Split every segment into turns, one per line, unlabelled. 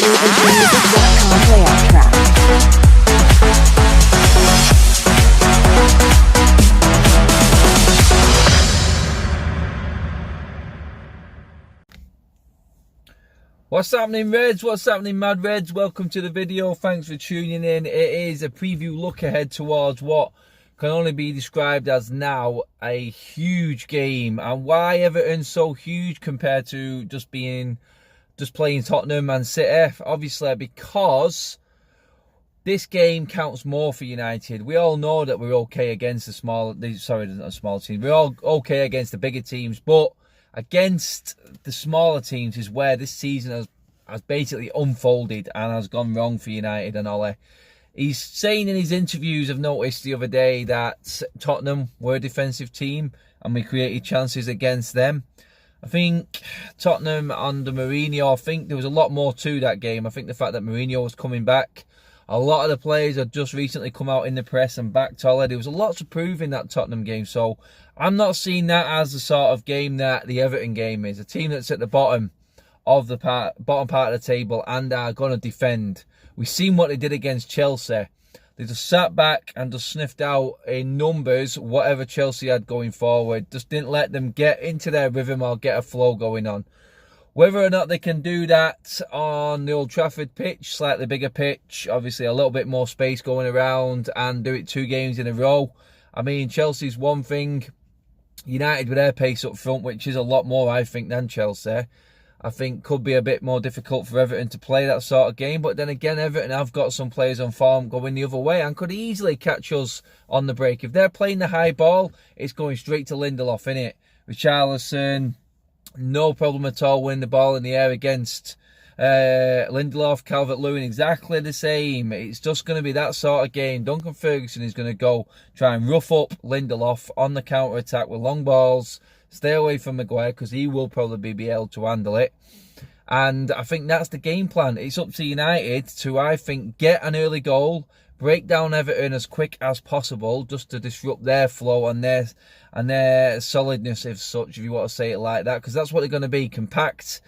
www.convo.com layout track.
What's happening, Reds? What's happening, Mad Reds? Welcome to the video. Thanks for tuning in. It is a preview look ahead towards what can only be described as now a huge game. And why Everton's so huge compared to just playing Tottenham and City? Obviously, because this game counts more for United. We all know that we're okay against We're all okay against the bigger teams, but against the smaller teams is where this season has basically unfolded and has gone wrong for United and Ole. He's saying in his interviews, I've noticed the other day, that Tottenham were a defensive team and we created chances against them. I think Tottenham under Mourinho, I think there was a lot more to that game. I think the fact that Mourinho was coming back, a lot of the players had just recently come out in the press and backed Ole. There was a lot to prove in that Tottenham game. So I'm not seeing that as the sort of game that the Everton game is. A team that's at the bottom part of the table and are going to defend. We've seen what they did against Chelsea. They just sat back and just sniffed out in numbers whatever Chelsea had going forward. Just didn't let them get into their rhythm or get a flow going on. Whether or not they can do that on the Old Trafford pitch, slightly bigger pitch, obviously a little bit more space going around, and do it 2 games in a row. I mean, Chelsea's one thing. United with their pace up front, which is a lot more, I think, than Chelsea, I think could be a bit more difficult for Everton to play that sort of game. But then again, Everton have got some players on form going the other way and could easily catch us on the break. If they're playing the high ball, it's going straight to Lindelof, innit? Richarlison, no problem at all winning the ball in the air against Lindelof. Calvert-Lewin, exactly the same. It's just going to be that sort of game. Duncan Ferguson is going to go try and rough up Lindelof on the counter-attack with long balls. Stay away from Maguire because he will probably be able to handle it. And I think that's the game plan. It's up to United to, I think, get an early goal, break down Everton as quick as possible, just to disrupt their flow and their solidness, if you want to say it like that, because that's what they're going to be, compact.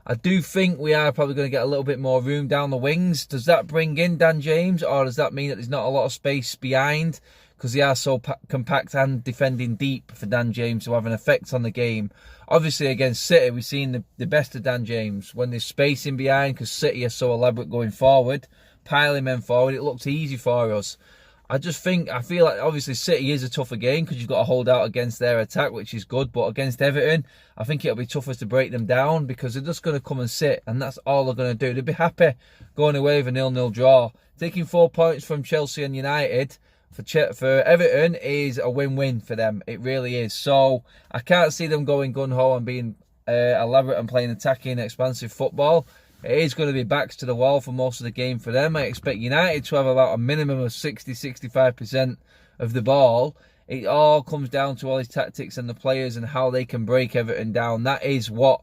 I do think we are probably going to get a little bit more room down the wings. Does that bring in Dan James, or does that mean that there's not a lot of space behind? Because they are so compact and defending deep for Dan James to have an effect on the game. Obviously, against City, we've seen the best of Dan James. When there's space in behind, because City are so elaborate going forward, piling men forward, it looks easy for us. I feel like obviously City is a tougher game because you've got to hold out against their attack, which is good. But against Everton, I think it'll be tougher to break them down because they're just going to come and sit, and that's all they're going to do. They'll be happy going away with a 0-0 draw. Taking 4 points from Chelsea and United for Everton is a win-win for them. It really is. So I can't see them going gun-ho and being elaborate and playing attacking, expansive football. It is going to be backs to the wall for most of the game for them. I expect United to have about a minimum of 60-65% of the ball. It all comes down to all his tactics and the players and how they can break Everton down. That is what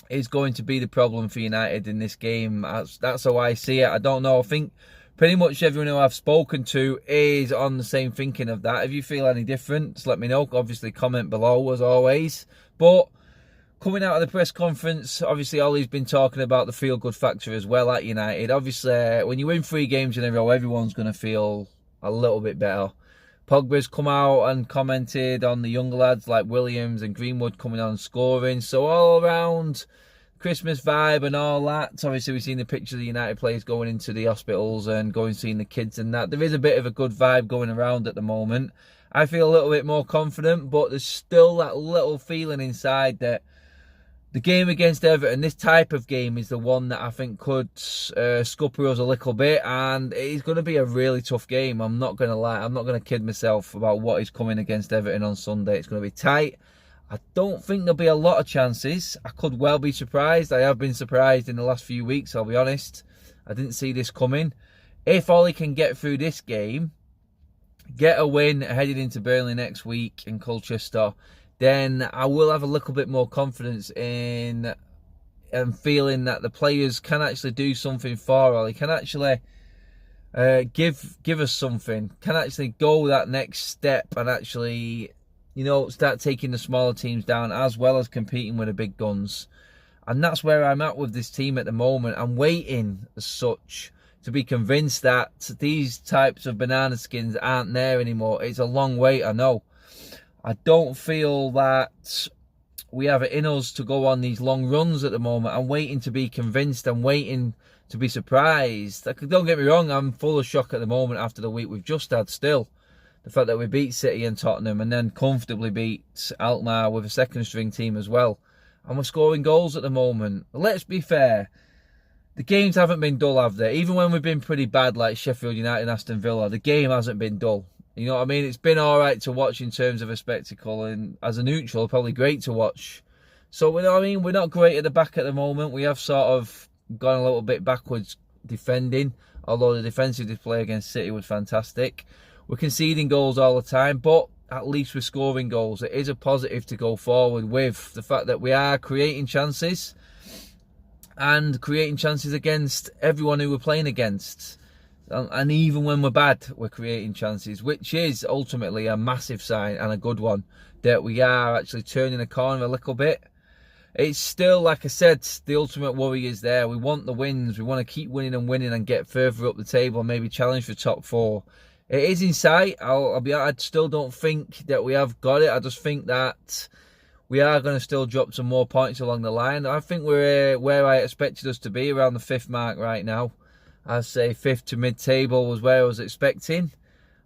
is going to be the problem for United in this game. That's how I see it. I don't know. I think pretty much everyone who I've spoken to is on the same thinking of that. If you feel any different, just let me know. Obviously, comment below as always. But coming out of the press conference, obviously Ollie's been talking about the feel-good factor as well at United. Obviously, when you win 3 games in a row, everyone's going to feel a little bit better. Pogba's come out and commented on the younger lads like Williams and Greenwood coming on and scoring. So all around, Christmas vibe and all that. Obviously, we've seen the picture of the United players going into the hospitals and going seeing the kids and that. There is a bit of a good vibe going around at the moment. I feel a little bit more confident, but there's still that little feeling inside that the game against Everton, this type of game, is the one that I think could scupper us a little bit, and it's going to be a really tough game. I'm not going to lie. I'm not going to kid myself about what is coming against Everton on Sunday. It's going to be tight. I don't think there'll be a lot of chances. I could well be surprised. I have been surprised in the last few weeks, I'll be honest. I didn't see this coming. If Ollie can get through this game, get a win headed into Burnley next week in Colchester, then I will have a little bit more confidence in feeling that the players can actually do something for Ollie, can actually give us something, can actually go that next step and actually, start taking the smaller teams down as well as competing with the big guns. And that's where I'm at with this team at the moment. I'm waiting as such to be convinced that these types of banana skins aren't there anymore. It's a long wait, I know. I don't feel that we have it in us to go on these long runs at the moment. I'm waiting to be convinced. I'm waiting to be surprised. Don't get me wrong, I'm full of shock at the moment after the week we've just had still. The fact that we beat City and Tottenham and then comfortably beat Alkmaar with a second string team as well. And we're scoring goals at the moment. Let's be fair. The games haven't been dull, have they? Even when we've been pretty bad like Sheffield United and Aston Villa, the game hasn't been dull. You know what I mean? It's been all right to watch in terms of a spectacle, and as a neutral, probably great to watch. So, you know what I mean? We're not great at the back at the moment. We have sort of gone a little bit backwards defending, although the defensive display against City was fantastic. We're conceding goals all the time, but at least we're scoring goals. It is a positive to go forward with the fact that we are creating chances and creating chances against everyone who we're playing against. And even when we're bad, we're creating chances, which is ultimately a massive sign and a good one that we are actually turning a corner a little bit. It's still, like I said, the ultimate worry is there. We want the wins. We want to keep winning and get further up the table and maybe challenge for top 4. It is in sight. I still don't think that we have got it. I just think that we are going to still drop some more points along the line. I think we're where I expected us to be, around the 5th mark right now. I'd say 5th to mid-table was where I was expecting.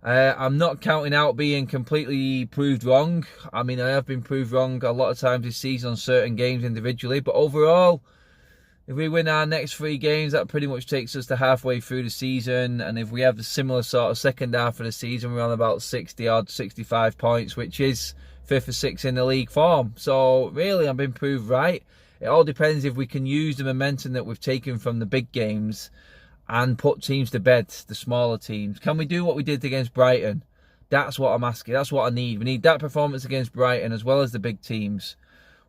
I'm not counting out being completely proved wrong. I mean, I have been proved wrong a lot of times this season on certain games individually. But overall, if we win our next 3 games, that pretty much takes us to halfway through the season. And if we have the similar sort of second half of the season, we're on about 60-odd, 65 points, which is 5th or 6th in the league form. So, really, I've been proved right. It all depends if we can use the momentum that we've taken from the big games and put teams to bed, the smaller teams. Can we do what we did against Brighton? That's what I'm asking. That's what I need. We need that performance against Brighton as well as the big teams.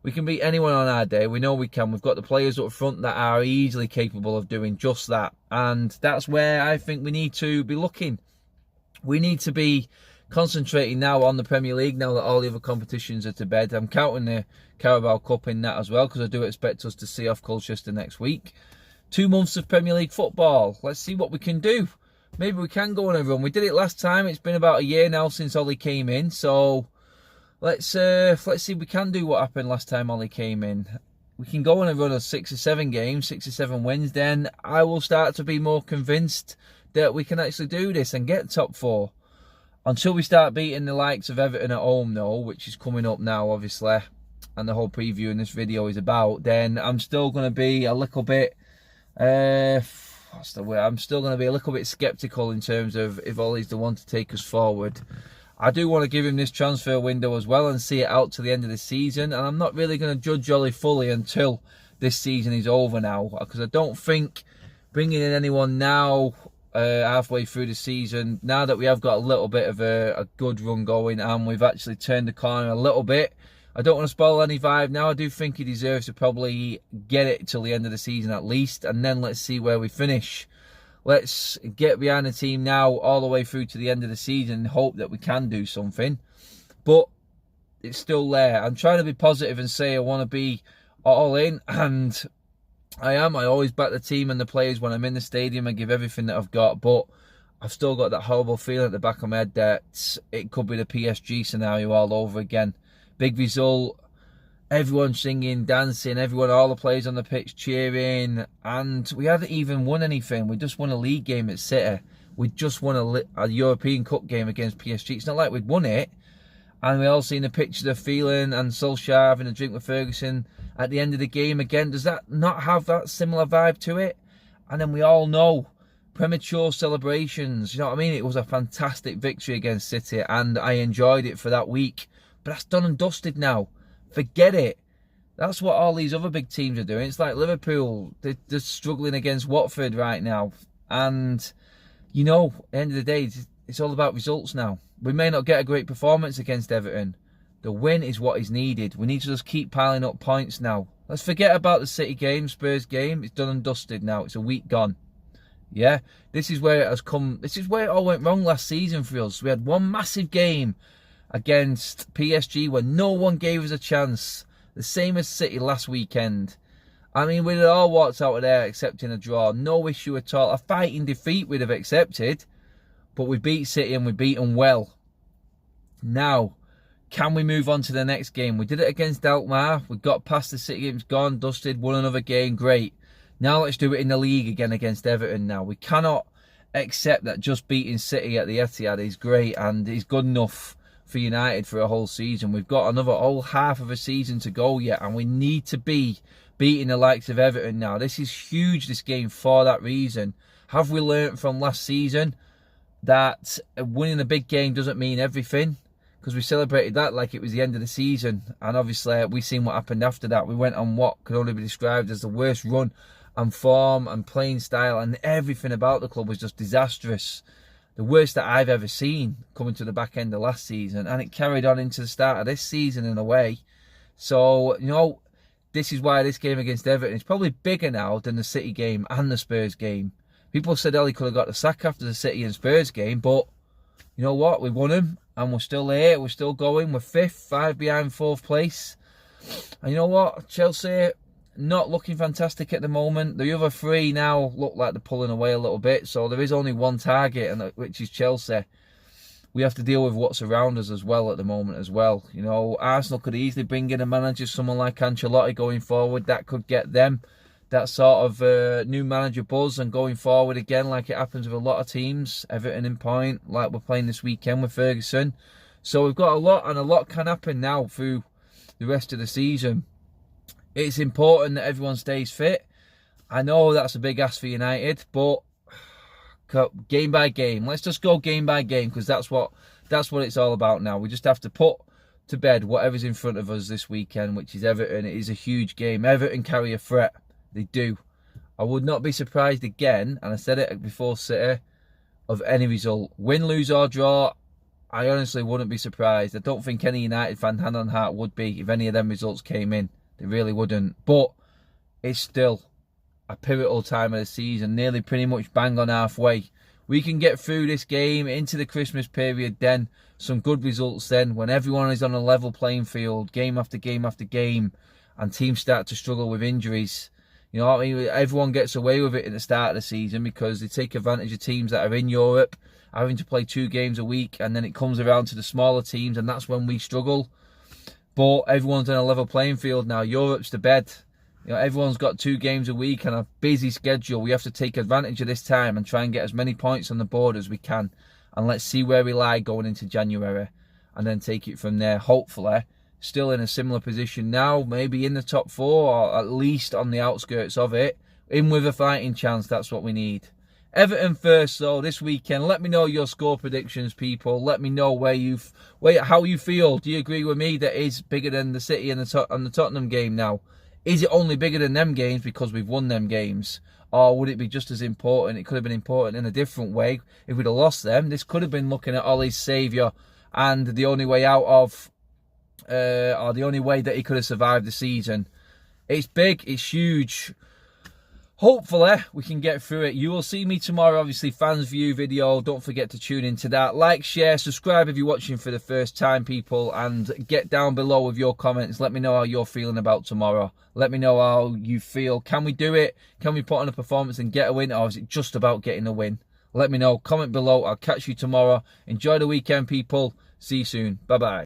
We can beat anyone on our day. We know we can. We've got the players up front that are easily capable of doing just that. And that's where I think we need to be looking. We need to be concentrating now on the Premier League now that all the other competitions are to bed. I'm counting the Carabao Cup in that as well, because I do expect us to see off Colchester next week. 2 months of Premier League football. Let's see what we can do. Maybe we can go on a run. We did it last time. It's been about a year now since Ollie came in. So let's see if we can do what happened last time Ollie came in. We can go on a run of 6 or 7 games, 6 or 7 wins. Then I will start to be more convinced that we can actually do this and get top 4. Until we start beating the likes of Everton at home, though, which is coming up now, obviously, and the whole preview in this video is about, then I'm still going to be a little bit... what's the word? I'm still going to be a little bit sceptical in terms of if Ollie's the one to take us forward. I do want to give him this transfer window as well and see it out to the end of the season. And I'm not really going to judge Ollie fully until this season is over now, because I don't think bringing in anyone now, halfway through the season, now that we have got a little bit of a good run going and we've actually turned the corner a little bit, I don't want to spoil any vibe now. I do think he deserves to probably get it till the end of the season at least, and then let's see where we finish. Let's get behind the team now all the way through to the end of the season and hope that we can do something. But it's still there. I'm trying to be positive and say I want to be all in, and I am. I always back the team and the players when I'm in the stadium and give everything that I've got, but I've still got that horrible feeling at the back of my head that it could be the PSG scenario all over again. Big result, everyone singing, dancing, all the players on the pitch cheering, and we haven't even won anything. We just won a league game at City. We just won a European Cup game against PSG. It's not like we'd won it. And we all seen the pictures of Phelan and Solskjaer having a drink with Ferguson at the end of the game again. Does that not have that similar vibe to it? And then we all know premature celebrations. You know what I mean? It was a fantastic victory against City and I enjoyed it for that week. But that's done and dusted now. Forget it. That's what all these other big teams are doing. It's like Liverpool. They're struggling against Watford right now. And, you know, at the end of the day, it's all about results now. We may not get a great performance against Everton. The win is what is needed. We need to just keep piling up points now. Let's forget about the City game, Spurs game. It's done and dusted now. It's a week gone. Yeah, this is where it has come. This is where it all went wrong last season for us. We had one massive game against PSG where no one gave us a chance. The same as City last weekend. I mean, we'd have all walked out of there accepting a draw. No issue at all. A fighting defeat we'd have accepted. But we beat City and we beat them well. Now, can we move on to the next game? We did it against Alkmaar. We got past the City games, gone, dusted, won another game. Great. Now let's do it in the league again against Everton now. We cannot accept that just beating City at the Etihad is great and is good enough for United for a whole season. We've got another whole half of a season to go yet, and we need to be beating the likes of Everton now. This is huge, this game, for that reason. Have we learnt from last season that winning a big game doesn't mean everything? Because we celebrated that like it was the end of the season, and obviously we've seen what happened after that. We went on what could only be described as the worst run and form and playing style, and everything about the club was just disastrous. The worst that I've ever seen coming to the back end of last season, and it carried on into the start of this season in a way. So, you know, this is why this game against Everton is probably bigger now than the City game and the Spurs game. People said Ellie could have got the sack after the City and Spurs game, but you know what? We won them, and we're still here. We're still going. We're 5th, 5 behind 4th place. And you know what? Chelsea, not looking fantastic at the moment. The other 3 now look like they're pulling away a little bit. So there is only one target, which is Chelsea. We have to deal with what's around us as well at the moment as well. You know, Arsenal could easily bring in a manager, someone like Ancelotti going forward. That could get them that sort of new manager buzz and going forward again, like it happens with a lot of teams. Everton in point, like we're playing this weekend with Ferguson. So we've got a lot, and a lot can happen now through the rest of the season. It's important that everyone stays fit. I know that's a big ask for United, but game by game. Let's just go game by game, because that's what it's all about now. We just have to put to bed whatever's in front of us this weekend, which is Everton. It is a huge game. Everton carry a threat. They do. I would not be surprised again, and I said it before City, of any result. Win, lose or draw, I honestly wouldn't be surprised. I don't think any United fan, hand on heart, would be if any of them results came in. They really wouldn't. But it's still a pivotal time of the season, nearly pretty much bang on halfway. We can get through this game into the Christmas period, then some good results then, when everyone is on a level playing field, game after game after game, and teams start to struggle with injuries. You know what I mean? Everyone gets away with it at the start of the season because they take advantage of teams that are in Europe, having to play 2 games a week, and then it comes around to the smaller teams, and that's when we struggle. But everyone's on a level playing field now. Europe's to bed. You know, everyone's got 2 games a week and a busy schedule. We have to take advantage of this time and try and get as many points on the board as we can. And let's see where we lie going into January, and then take it from there, hopefully. Still in a similar position now, maybe in the top 4 or at least on the outskirts of it. In with a fighting chance, that's what we need. Everton first though this weekend. Let me know your score predictions, people. Let me know how you feel. Do you agree with me that it's bigger than the City and the Tottenham game now? Is it only bigger than them games because we've won them games? Or would it be just as important? It could have been important in a different way if we'd have lost them. This could have been looking at Ollie's saviour and the only way out of or the only way that he could have survived the season. It's big, it's huge. Hopefully we can get through it. You will see me tomorrow, obviously, fans view video. Don't forget to tune into that. Like, share, subscribe if you're watching for the first time, people, and get down below with your comments. Let me know how you're feeling about tomorrow. Let me know how you feel. Can we do it? Can we put on a performance and get a win, or is it just about getting a win? Let me know. Comment below. I'll catch you tomorrow. Enjoy the weekend, people. See you soon. Bye-bye.